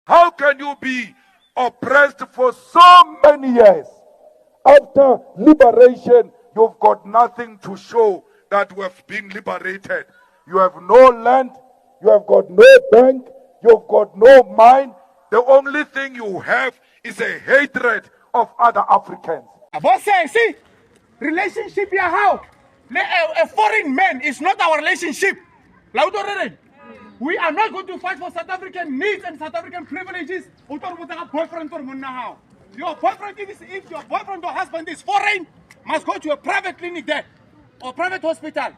How can you be oppressed for so many years? After liberation, you've got nothing to show that we have been liberated. You have no land, you have got no bank, you've got no mind. The only thing you have is a hatred of other Africans. See, relationship ya how? A foreign man is not our relationship. We are not going to fight for South African needs and South African privileges. Boyfriend for now. Your boyfriend, if your boyfriend or husband is foreign, must go to a private clinic there or private hospital.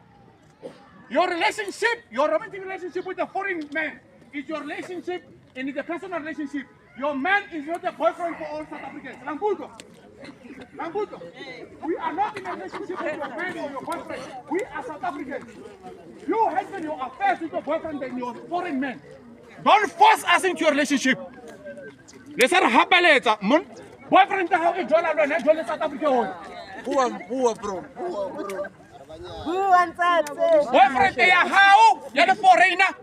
Your relationship, your romantic relationship with a foreign man is your relationship and it's a personal relationship. Your man is not a boyfriend for all South Africans. Lambuto. We are not in a relationship with your man or your boyfriend. We are South Africans. You handle your affairs with your boyfriend and your foreign man. Don't force us into your relationship. Let's have a boyfriend how is South Africa. Who bro? Who wants that? Boyfriend how? You're the foreigner.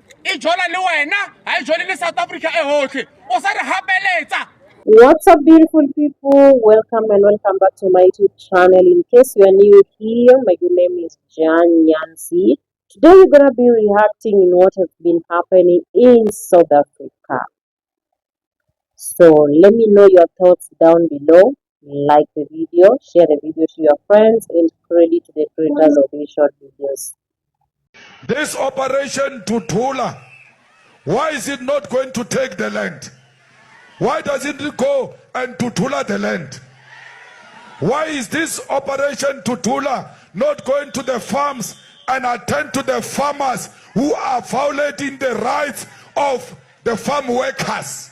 I South Africa. What's up, beautiful people? Welcome and welcome back to my YouTube channel. In case you are new here, my good name is Jan Yancy. Today we're gonna be reacting in what has been happening in South Africa. So let me know your thoughts down below. Like the video, share the video to your friends, and credit to the creators of these short videos. This Operation DUDULA, why is it not going to take the land? Why doesn't it go and DUDULA the land? Why is this Operation DUDULA not going to the farms and attend to the farmers who are violating the rights of the farm workers?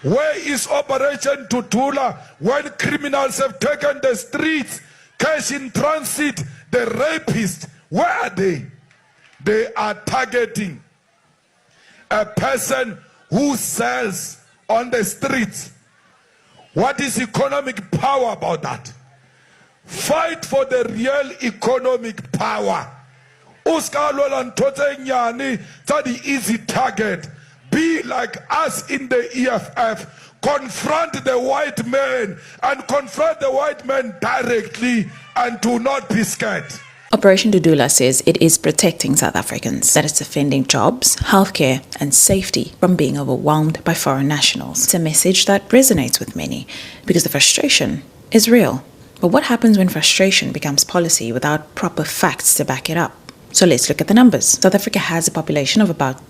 Where is Operation DUDULA when criminals have taken the streets, cash in transit, the rapists? Where are they? They are targeting a person who sells on the streets. What is economic power about that? Fight for the real economic power. The easy target. Be like us in the EFF. Confront the white man and confront the white man directly and do not be scared. Operation DUDULA says it is protecting South Africans, that it's defending jobs, healthcare, and safety from being overwhelmed by foreign nationals. It's a message that resonates with many because the frustration is real. But what happens when frustration becomes policy without proper facts to back it up? So let's look at the numbers. South Africa has a population of about,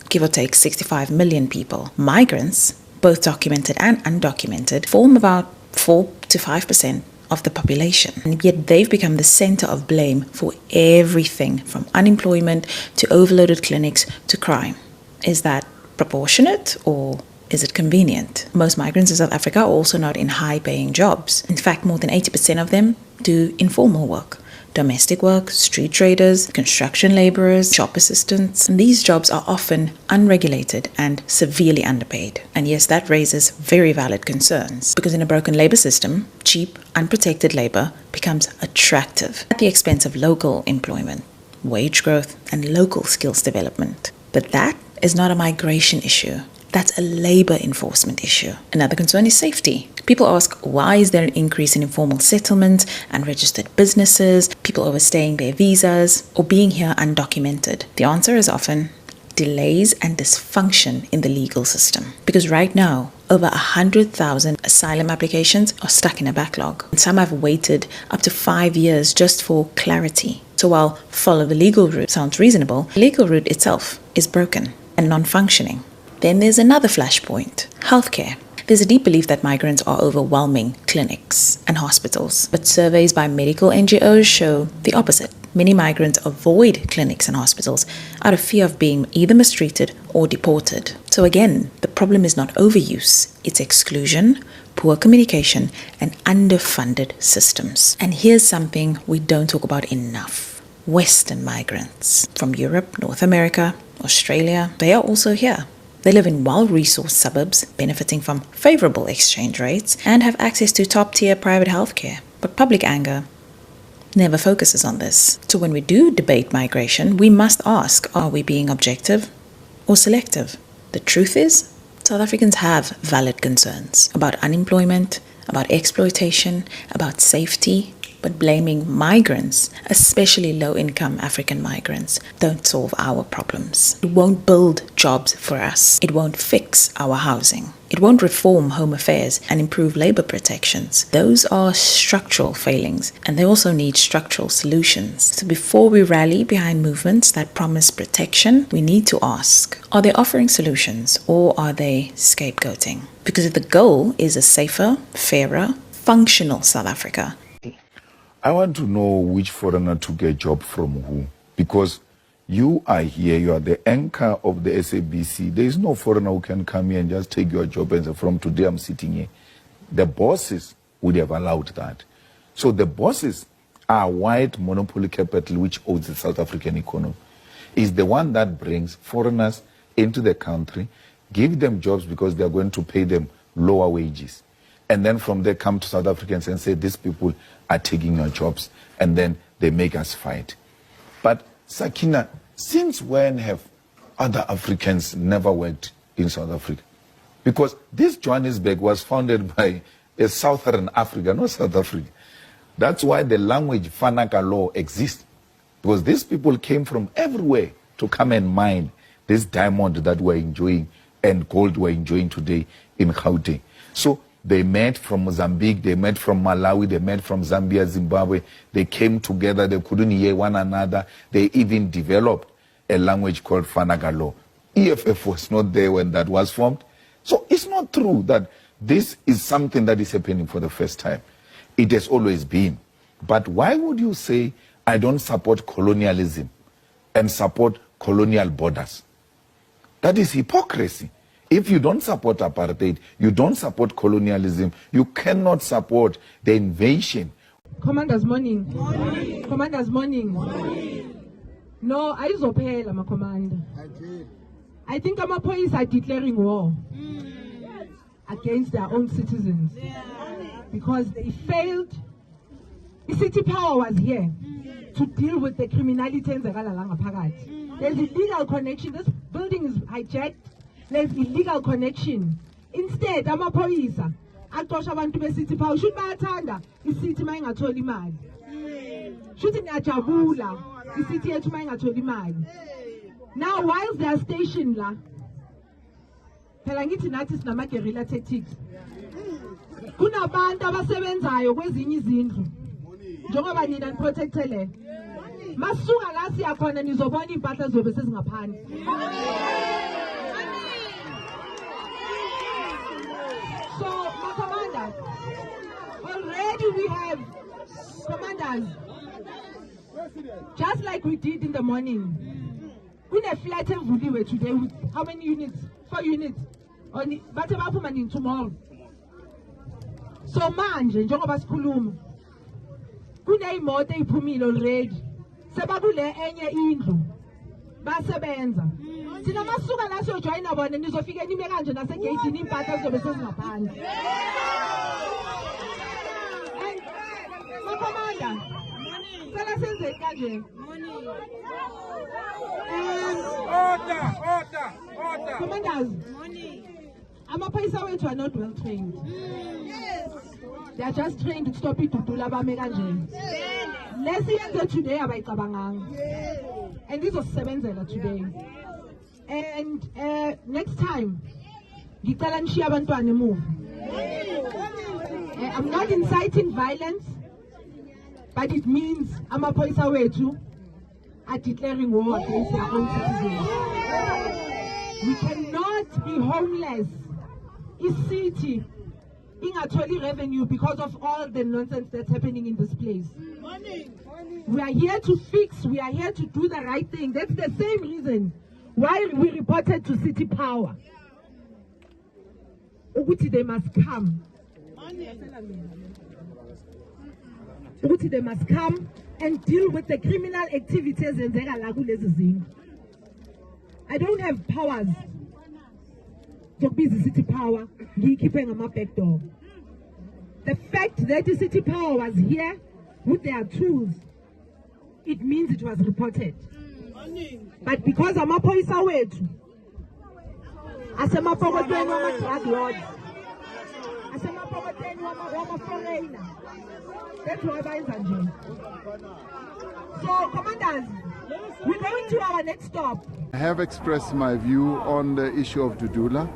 give or take, 65 million people. Migrants, both documented and undocumented, form about 4 to 5% of the population, and yet they've become the center of blame for everything from unemployment to overloaded clinics to crime. Is that proportionate or is it convenient? Most migrants in South Africa are also not in high-paying jobs. In fact, more than 80% of them do informal work. Domestic work, street traders, construction laborers, shop assistants. And these jobs are often unregulated and severely underpaid. And yes, that raises very valid concerns because in a broken labor system, cheap, unprotected labor becomes attractive at the expense of local employment, wage growth, and local skills development. But that is not a migration issue. That's a labor enforcement issue. Another concern is safety. People ask, why is there an increase in informal settlements, unregistered businesses, people overstaying their visas, or being here undocumented? The answer is often delays and dysfunction in the legal system. Because right now, over 100,000 asylum applications are stuck in a backlog. And some have waited up to 5 years just for clarity. So while follow the legal route sounds reasonable, the legal route itself is broken and non-functioning. Then there's another flashpoint, healthcare. There's a deep belief that migrants are overwhelming clinics and hospitals, but surveys by medical NGOs show the opposite. Many migrants avoid clinics and hospitals out of fear of being either mistreated or deported. So again, the problem is not overuse, it's exclusion, poor communication, and underfunded systems. And here's something we don't talk about enough. Western migrants from Europe, North America, Australia, they are also here. They live in well-resourced suburbs, benefiting from favorable exchange rates, and have access to top-tier private healthcare. But public anger never focuses on this. So when we do debate migration, we must ask, are we being objective or selective? The truth is, South South Africans have valid concerns about unemployment, about exploitation, about safety, but blaming migrants, especially low-income African migrants, don't solve our problems. It won't build jobs for us. It won't fix our housing. It won't reform home affairs and improve labor protections. Those are structural failings, and they also need structural solutions. So before we rally behind movements that promise protection, we need to ask, are they offering solutions or are they scapegoating? Because if the goal is a safer, fairer, functional South Africa, I want to know which foreigner took a job from who. Because you are here, you are the anchor of the SABC. There is no foreigner who can come here and just take your job and say, from today I'm sitting here. The bosses would have allowed that. So the bosses are white monopoly capital which owns the South African economy. Is the one that brings foreigners into the country, give them jobs because they are going to pay them lower wages. And then from there come to South Africans and say, these people are taking your jobs, and then they make us fight. But Sakina, since when have other Africans never worked in South Africa? Because this Johannesburg was founded by a Southern Africa, not South Africa. That's why the language Fanaka law exists. Because these people came from everywhere to come and mine this diamond that we're enjoying and gold we're enjoying today in Gauteng. So they met from Mozambique, they met from Malawi, they met from Zambia, Zimbabwe. They came together, they couldn't hear one another. They even developed a language called Fanagalo. EFF was not there when that was formed. So it's not true that this is something that is happening for the first time. It has always been. But why would you say, I don't support colonialism and support colonial borders? That is hypocrisy. If you don't support apartheid, you don't support colonialism, you cannot support the invasion. Commanders, morning. Morning. Commanders, morning. Morning. No, I izophela my commander. I think police are declaring war against their own citizens because they failed. The city power was here to deal with the criminality in the There's illegal connection. This building is hijacked. There's illegal connection. Instead, amaphoyisa aqosha abantu be-city power should bayathanda i-city uma ingatholi imali. Shuthi ngiyajabula i-city yethu uma ingatholi imali. Now, whilst they are stationed la, phela ngithi nathi sinama-guerrilla tactics. Kunabantu abasebenzayo kwezinye izindlu. Njengoba nina niprotecte le. Masuka la siyakhona nizobona impahla zobe sezingaphandle. So, my commanders, already we have commanders, just like we did in the morning. We have flight today with how many units? 4 units. But tomorrow. So manje, njengoba sikhuluma, kuneyimoto eyiphumile already. Sebakule enye indlu. Basebenza. Sina masuka la siyojoyina bona nizofika nime kanje nasegeyidini impahla zizobe sezingaphandle. And my commander, sala senze kanje. Order. Commanders, amaphoyisa wethu are not well trained. They are just trained to stop it DUDULA bame kanje. Lesiyenze today abayicabanganga. And this was sebenzela today. And next time, ngicela nishiye abantwana emuva. I'm not inciting violence, but it means amaphoyisa wethu are declaring war against their own citizens. We cannot be homeless. City ingatholi revenue because of all the nonsense that's happening in this place. We are here to fix, we are here to do the right thing. That's the same reason why we reported to City Power. They must come. They must come and deal with the criminal activities in the I don't have powers to be the City Power, keeping my back door. The fact that the City Power was here with their tools, it means it was reported. But because I'm a police away, asemapokotweni wama-drug lords, asemapokotweni wama-foreigner. That's why bayenza nje. So, commanders, we're going to our next stop. I have expressed my view on the issue of Dudula.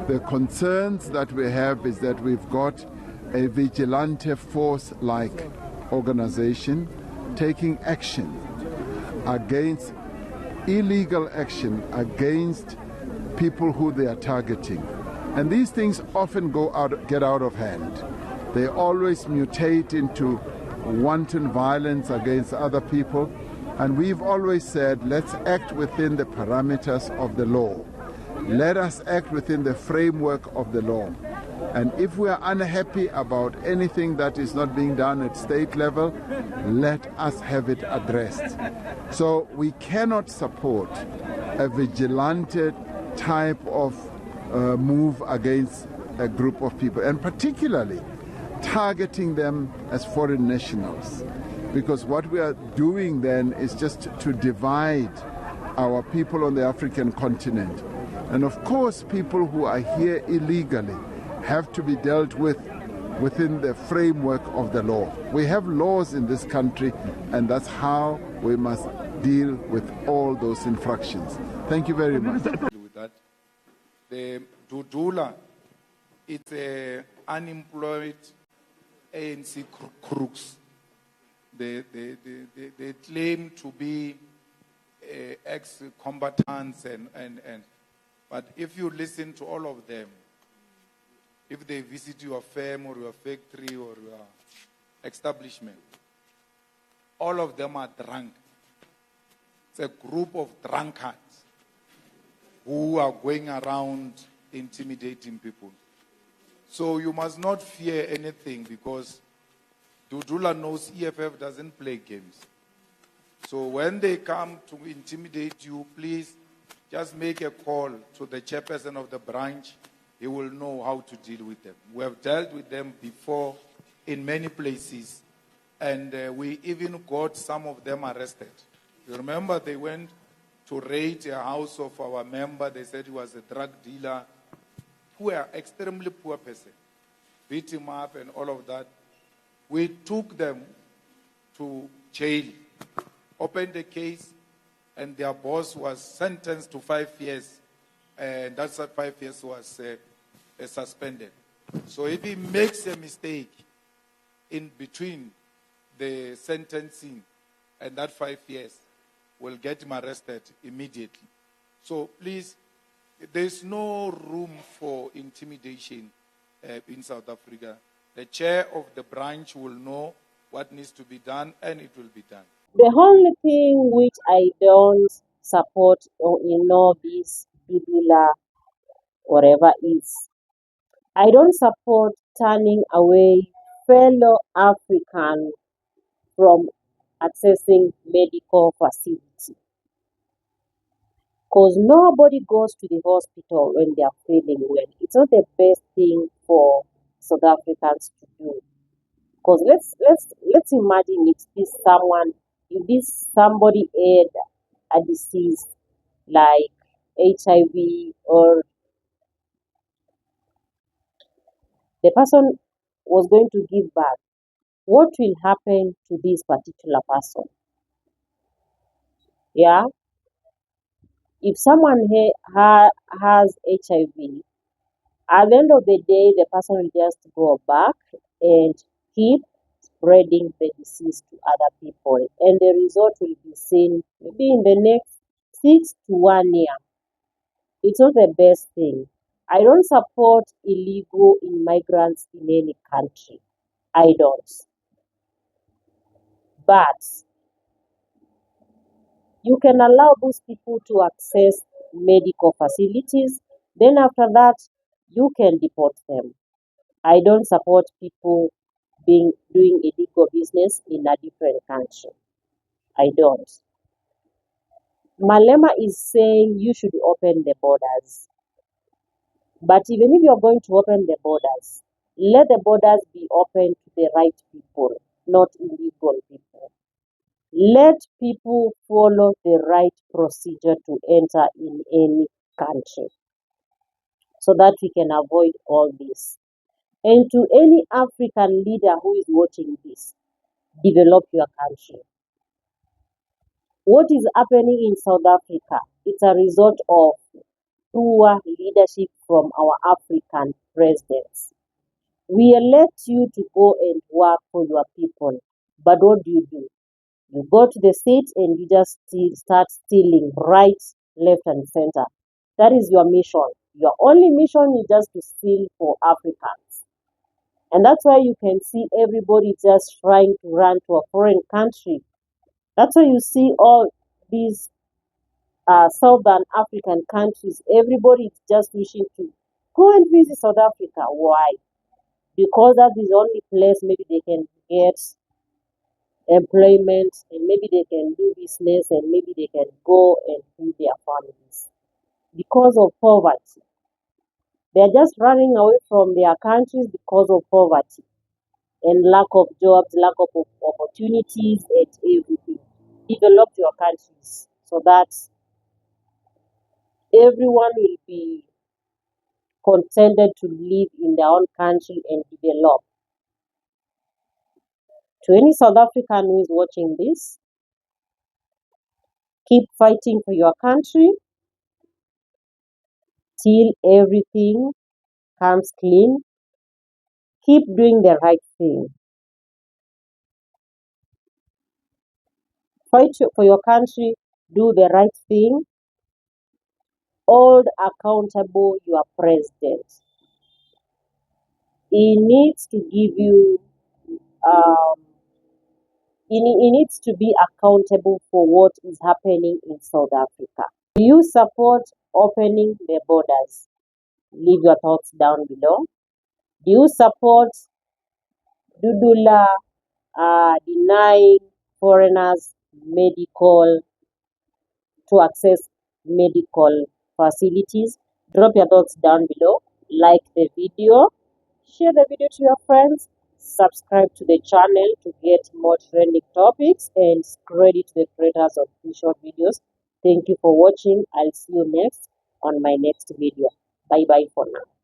The concerns that we have is that we've got a vigilante force-like organization taking action against illegal action against people who they are targeting. And these things often get out of hand. They always mutate into wanton violence against other people. And we've always said, let's act within the parameters of the law. Let us act within the framework of the law. And if we are unhappy about anything that is not being done at state level, let us have it addressed. So we cannot support a vigilante type of move against a group of people, and particularly targeting them as foreign nationals. Because what we are doing then is just to divide our people on the African continent. And of course, people who are here illegally have to be dealt with within the framework of the law. We have laws in this country, and that's how we must deal with all those infractions. Thank you very much. With that, the Dudula, it's unemployed ANC crooks. They claim to be ex-combatants but if you listen to all of them, if they visit your firm or your factory or your establishment, all of them are drunk. It's a group of drunkards who are going around intimidating people. So you must not fear anything, because Dudula knows EFF doesn't play games. So when they come to intimidate you, please just make a call to the chairperson of the branch. He will know how to deal with them. We have dealt with them before in many places, and we even got some of them arrested. You remember they went to raid a house of our member. They said he was a drug dealer. Poor, extremely poor person. Beat him up and all of that. We took them to jail, opened the case, and their boss was sentenced to 5 years, and that 5 years was suspended. So if he makes a mistake in between the sentencing and that 5 years, we'll get him arrested immediately. So please, there's no room for intimidation in South Africa. The chair of the branch will know what needs to be done, and it will be done. The only thing which I don't support or this Dudula whatever is, I don't support turning away fellow African from accessing medical facility. Because nobody goes to the hospital when they are feeling well. It's not the best thing for South Africans to do. Because let's imagine if somebody had a disease like HIV, or the person was going to give birth, what will happen to this particular person? Yeah, if someone has HIV, at the end of the day, the person will just go back and keep spreading the disease to other people, and the result will be seen maybe in the next 6 to 1 year. It's not the best thing. I don't support illegal immigrants in any country. I don't. But you can allow those people to access medical facilities. Then after that, you can deport them. I don't support people doing illegal business in a different country. I don't. Malema is saying you should open the borders. But even if you're going to open the borders, let the borders be open to the right people, not illegal people. Let people follow the right procedure to enter in any country. I don't support illegal immigrants in any country. I don't. But you can allow those people to access medical facilities. Then after that, you can deport them. I don't support people doing illegal business in a different country. I don't. Malema is saying you should open the borders. But even if you're going to open the borders, let the borders be open to the right people, not illegal people. Let people follow the right procedure to enter in any country. so that we can avoid all this. And to any African leader who is watching this, develop your country. What is happening in South Africa? It's a result of poor leadership from our African presidents. We elect you to go and work for your people, but what do? You go to the state and you just start stealing right, left, and center. That is your mission. Your only mission is just to steal for Africans. And that's why you can see everybody just trying to run to a foreign country. That's why you see all these Southern African countries, everybody is just wishing to go and visit South Africa. Why? Because that is the only place maybe they can get employment, and maybe they can do business, and maybe they can go and feed their families. Because of poverty. They are just running away from their countries because of poverty and lack of jobs, lack of opportunities, and everything. Develop your countries so that everyone will be contented to live in their own country and develop. To any South African who is watching this, keep fighting for your country till everything comes clean. Keep doing the right thing. Fight for your country, do the right thing. Hold accountable your president. He needs to give you, he needs to be accountable for what is happening in South Africa. Do you support opening the borders? Leave your thoughts down below. Do you support Dudula denying foreigners medical to access medical facilities? Drop your thoughts down below. Like the video, share the video to your friends, subscribe to the channel to get more trending topics, and credit the creators of these short videos. Thank you for watching. I'll see you next on my next video. Bye bye for now.